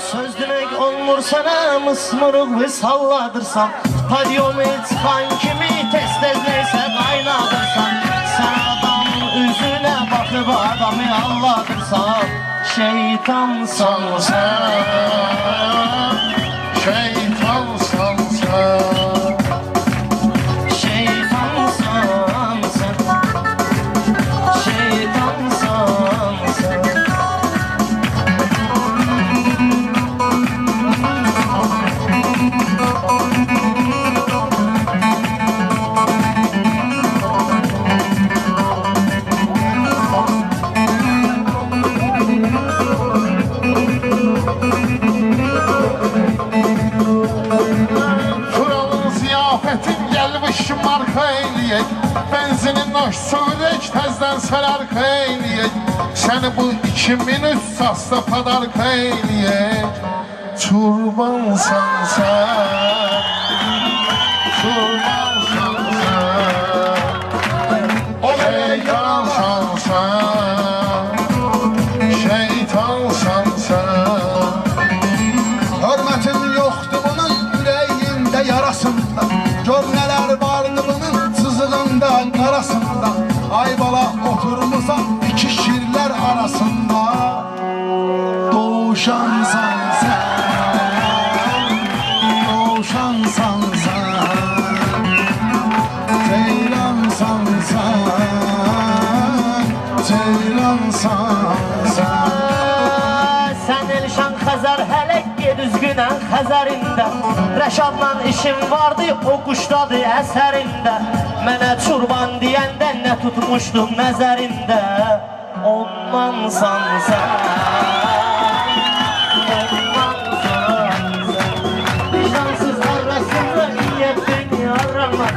Söz demek olmur sana mısmırık ve salladırsan Stadyumu çıkan kimi tez tez neyse kaynadırsan Sen adamın üzüne bakıp adamı alladırsan Şeytansan sen Şeytansan sen Şeytansan sen Şeytansan sen marka eyleyek Benzinin hoş söyleyek Tezden sararka eyleyek Seni bu 2003 sasla padarka eyleyek Çurbansan sen Çurbansan sen Şeytansan sen Şeytansan sen Hörmətin yoxdur bunun ürəyində yarasında Gör nələr vardı bunun sızığında qarasında Ay bala oturmuşsan iki şirlər arasında Doğuşansan sən Doğuşansan sən Ceylansan sən Ceylansan sən Sen Elşan Xəzər hələ gedüzgünən Xəzərində Rəşadla işim vardı o quşdadı əsərində Mənə çurban deyəndə nə tutmuşdum nəzərində Ondansan sən Ondansan sən Vicdansız arasında niyyətin yaramak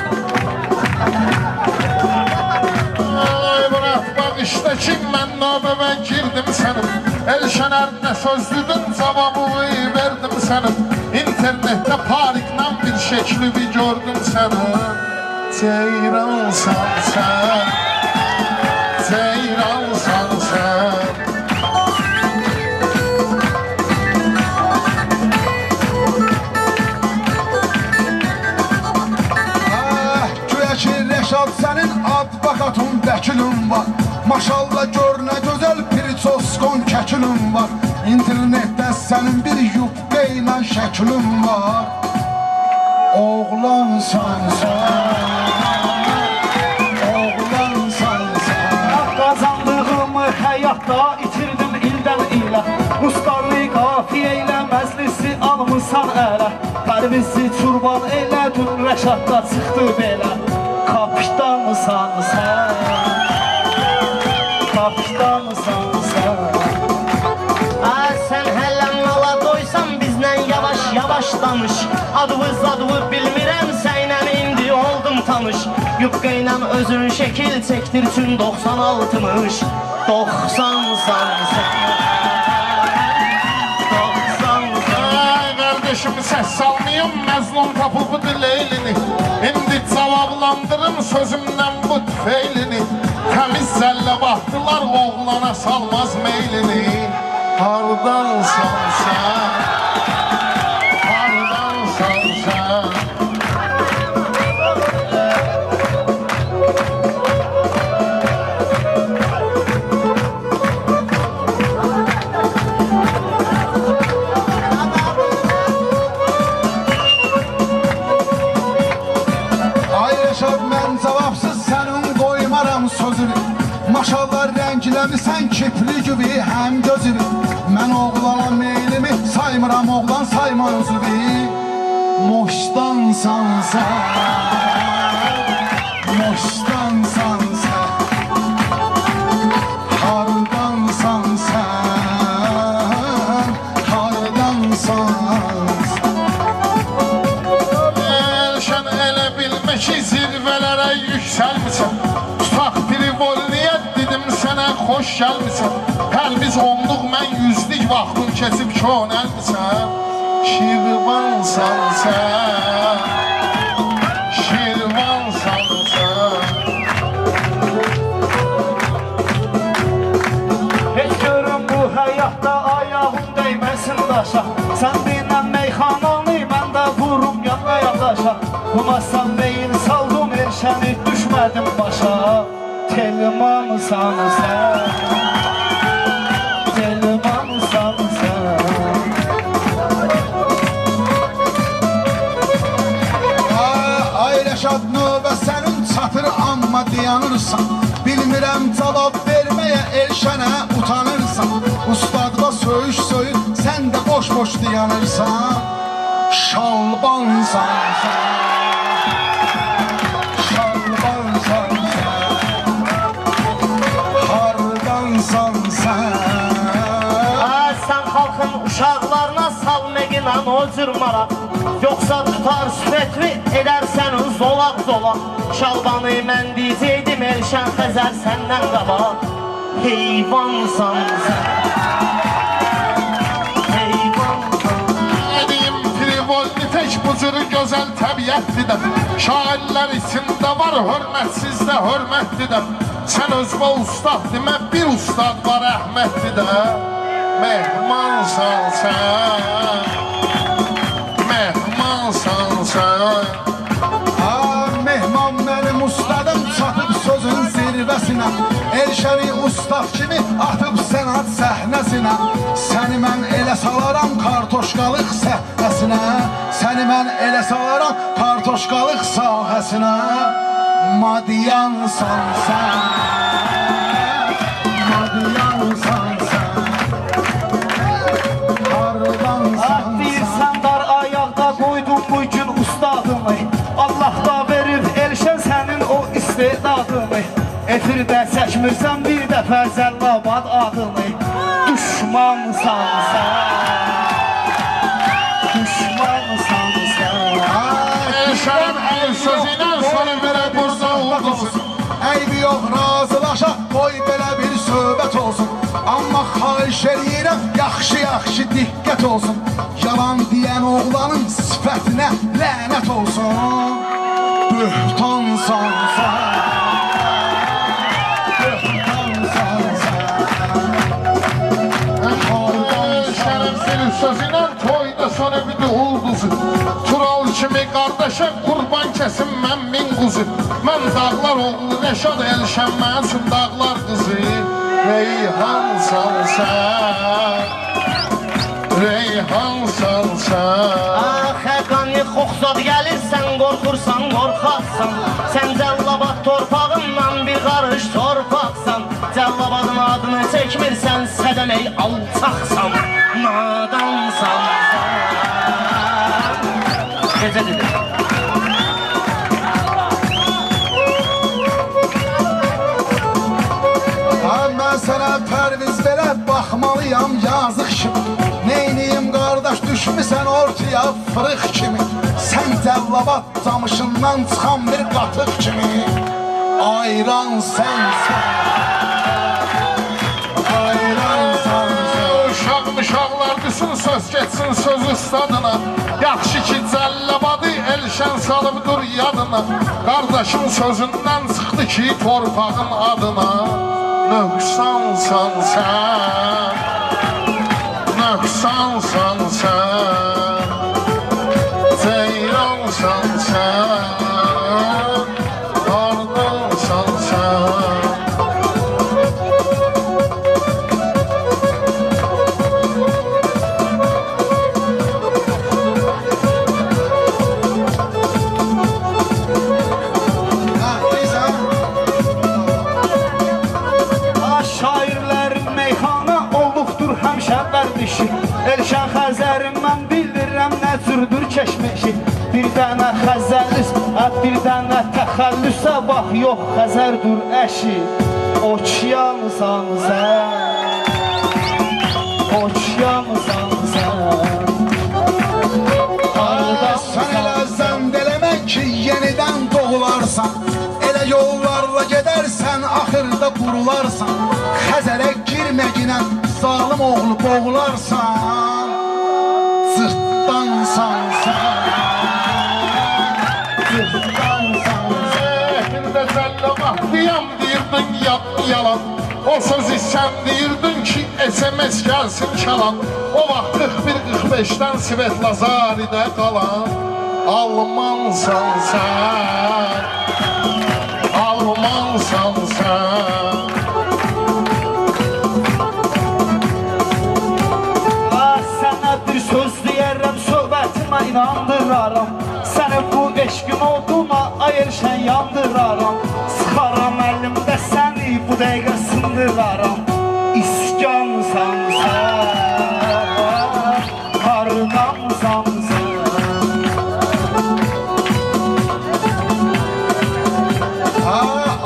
Ay Murat bak işte kim ben nöbeme girdim senin Elşener ne sözlüdün cevabı verdim senin İnternette parikle bir şekli bir gördüm senin Ceyransan sen Ceyransan sen Rəşad sənin advokatın vəkilin var Maşallah gör nə gözəl pirçoskon kəkilin var İnternetdə sənin bir yubqə ilə şəklin var Oğlansan sən Oğlansan sən Qazandığımı həyatda itirdim ildən ilə Ruslarlı qafiyə ilə məclisi almısan ələ Pərvizi çurban elədin Rəşadda çıxdı belə Kapitansan sen Kapitansan sen Sen hələ mala doysan bizlə yavaş yavaş danış Adımız bilmirəm sənlə indi oldum tanış Yubqa ilə özün şəkil çəkdir üçün 96'mış 90'san sen 90'san Ay kardeşim ses salmayayım Məzlum tapıbı dileylini İndi cavablandırım sözümden bu tüfeylini Temiz zəllə baxdılar oğlana salmaz meylini Hardansan sen Hardansan sen Maşallah rəngləmisən kipli gibi həm gözüvi Mən oğlana meylimi saymıram oğlan sayma özüvi Moşdansan sən Moşdansan sən Hardansan sən Hardansan Elşən elə bilmək ki zirvələrə yüksəlmişəm Tutaq privolniyyət dedim sənə xoş gəlmişəm Pərviz onluq mən yüzlük vaxtın kesib könəlmişəm Şirvansan sən Şirvansan sən Heç görüm bu həyatda ayağım dəyməz içindaşa Sən dinlə meyxananı mən də vurum yanına yadaşa Buna sən meyil saldım erşəni düşmədim başa Telmansan sən Telmansan sən Ay Rəşad növbə sənin çatır amma dayanırsan Bilmirəm cavab verməyə Elşənə utanırsan Ustadla söyüş sən də boş-boş dayanırsan Şalbansan sən Şalbansan sən Hardansan sən Sən xalqın uşaqlarına salmeqinan o cırmara Yoxsa tutar sifətli edərsən zolaq-zolaq Şalbanı mən diyəcəydim Elşən Xəzər səndən qabaq Heyvansan sən Bu cür gözəl təbiətlidir Şairlər içində var hörmətsizdə hörmətlidir Sən özbə ustad demə bir ustad var Əhmədlidir Mehmansan sən Mehmansan sən Mehman mənim ustadım çatıb sözün zirvəsinə Elşəni ustad kimi atıb sənat səhnəsinə Səni mən elə salaram kartoşqalıq səhnəsinə Səni mən elə salaram kartoşqalıq sahəsinə Madiyansan sən Madiyansan sən Hardansan Deyirsən dar ayaqda qoydum bu gün ustadımı Allah da verib Elşən sənin o istedadını Efirdə çəkmirsən bir dəfə Zəllabad adını Düşmansan sən Düşmansan sən Elşənin əl sözünə sonra verə burada oldusun Eybi yox razılaşa qoy belə bir söhbət olsun Amma xahiş eləyirəm yaxşı-yaxşı diqqət olsun Yalan deyən oğlanın sifətinə lənət olsun Böhtansan sən Böhtansan Elşənin bir sözünə toyda sonra bir də oldusun Tural kimi qardaşa qurban kəsin mən min quzu Mən dağlar oğlu Rəşad Elşən mən üçün dağlar qızı Reyhansan sən Reyhansan sən Xəqani xoxsad gəlirsən qorxursan qorxaqsan Sən Cəllabad torpağından bir qarış torpaqsan Cəllabadın adını çəkmirsən sədəmək alçaqsan Nadansan sən Gecə dedim Mən sənə pərviz verə baxmalıyam yazıq kimi Neyniyim qardaş düşmüsən ortaya fırıq kimi Sən Cəllabad camışından çıxan bir qatıq kimi Ayransan sən Ayransan sən Uşaqlar düşün söz geçsin söz ustadına Yaxşı ki Cəllabadı Elşən salıb dur yadına Qardaşın sözündən çıxdı ki torpağın adına Nöqsansan sən Nöqsansan sən Ceyransan sən Hardansan sən Elşən Xəzərim mən bildirəm nə cürdür keçmişi Bir dənə Xəzəlis, bir dənə təxəllüsə bax yox Xəzərdur əşi Oçyansan sən Oçyansan sən Sən elə zənd eləmək ki yenidən doğularsan Elə yollarla gedərsən axırda qurularsan Xəzərə girməginə zalim oğlu boğularsan Cırtdansan sən Cırtdansan sən Hepində Cəllabadlıyam deyirdin yalan O sözü sen deyirdin ki SMS gelsin çalan. O vaxt 41-45'ten Svet Lazari'de kalan. Almansan sen, Almansan sen. Sənə bir söz deyərəm, söhbətimə inandıraram. Sənin bu eşqin oduna ayırşən yandıraram. Sıxaram əlimdə səni, bu dəqiqə sındıraram. İskansan sən, hardansan sən.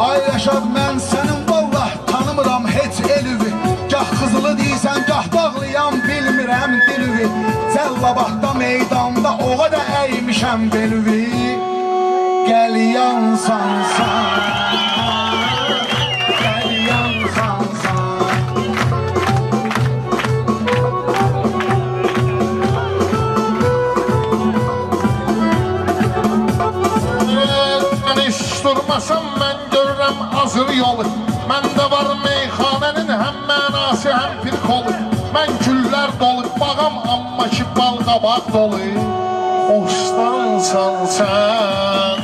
Ay Rəşad, mən sənin vallah tanımıram heç elüvi. Gah qızılı deysən, gah dağlayan bilmirəm dilüvi. Cəllabadda meydanda oğa da əymişəm belüvi. Gəl yansan sən, gəl yansan sən. Mən iş durmasam mən görürəm azır yolu. Məndə var meyxanənin həm mənası həm bir kolu. Mən güllər dolu bağam amma ki bal qabaq dolu. Bostansan sən,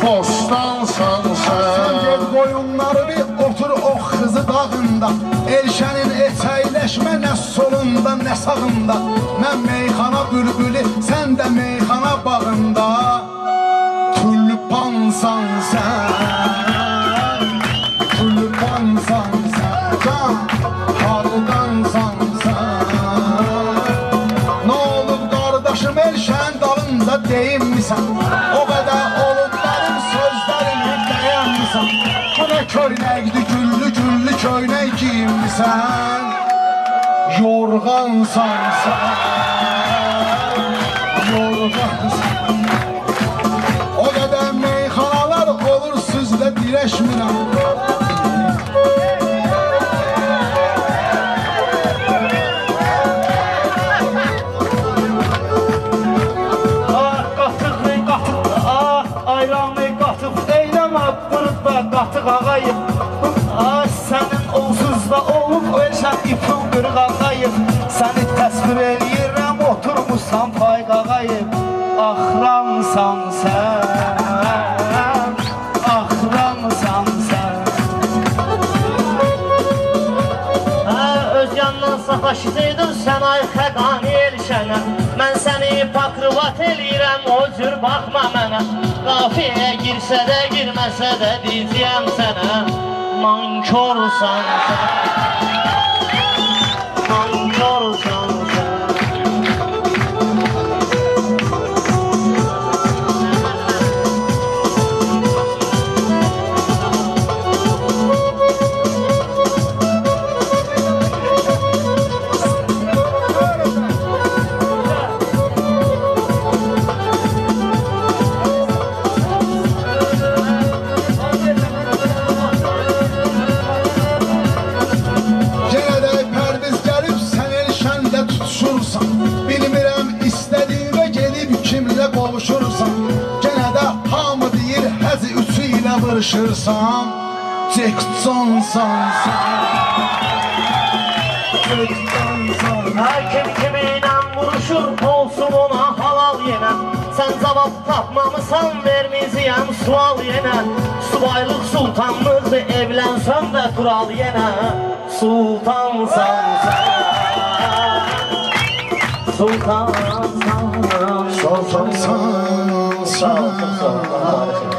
bostansan Sən ged sən. boyunları bir otur o xızı dağında. Elşənin eçəyləşmə nə solunda nə sağında. Mən meyxana bülbülü, sən də meyxana bağında. Tulpansan sən, tulpansan sən, can hardansan sən. Nə olub qardaşım Elşən dalında deyimmisən. O qədər olub benim sözlərimi bəyənmisən. Bu nə köynəkdi güllü güllü köynək giyinmisən. Yorğansan sən, yorğansan. O qədər meyxanalar olur sizlə dirəşmirəm. Ayranı qatıb eyləmə burada qatıq ağayım. Sənin onsuz da olub ölsən ipin qırıq ağayım. Səni təsvir eləyirəm oturmuşsan pay qağayım. Axramsan sən, axramsan sən. Öz yandan sataşıdıydın sən ay xəqani Elşənə. Mən səni pakrivat eləyirəm, o cür baxma mənə. Qafiyəyə girsə də girməsə də deyəcəyəm sənə. Nankorsan sən, nankorsan sən. Yenə də pərviz gəlib sən Elşəndə tutuşursan. Bilmirəm istədiyinə gedib kimlə qovuşursan. Yenə də hamı deyir həzi üçü ilə vırışırsan. Cekcansan sən, cekcansan. Kim kiminlə vuruşur olsun ona halal yenə. Sən cavab tapmamısan verməyəcəyəm sual yenə. Subaylıq sultanlıqdır evlənsən də tural yenə. Sultansan sən, sultansan. Sultansan Sağ ol, çok sağ ol. Allah razı olsun.